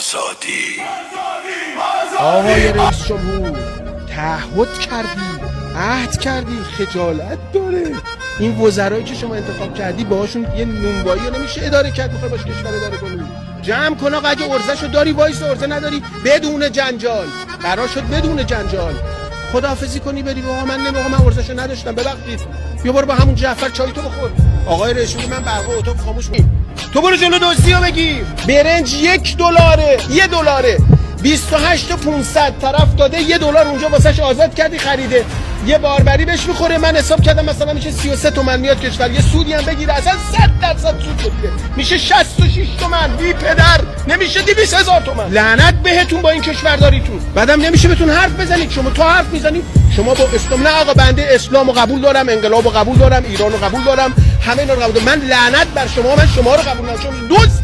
آزادی. آقای رئیس جمهور تعهد کردی، عهد کردی، خجالت داره. این وزرایی که شما انتخاب کردی باهاشون یه نونوایی رو نمیشه اداره کرد. میخوای باش کشور اداره کنی؟ جمع کن آقا، اگه ارزشو داری وایس، ارزه نداری بدون جنجال. قرار شد بدون جنجال خداحافظی کنی بری. آقا من نمیخوام، من ارزشو نداشتم، ببخشید. بیا برو با همون جعفر چای تو بخور. آقای رئیس جمهور من برق اتاق خاموش می. تو برو جلو دزدیو بگیر. برنج $1، $1 28 و 500 طرف داده، $1 اونجا واسش آزاد کردی خریده. یه باربری بهش میخوره. من حساب کردم مثلا میشه 33 تومن میاد کشور. یه سودی هم بگیره اصلا 100% سود بگیره میشه 66 تومن. بی پدر نمیشه 200,000 تومن. لعنت بهتون با این کشورداریتون. بعدم نمیشه بهتون حرف بزنید. شما تو حرف میزنید شما با اسلام. نه آقا بنده اسلامو قبول دارم، انقلابو قبول دارم، ایرانو قبول دارم، همه اینا رو قبول دارم. من لعنت بر شما، من شما رو قبول ندارم. شما دوست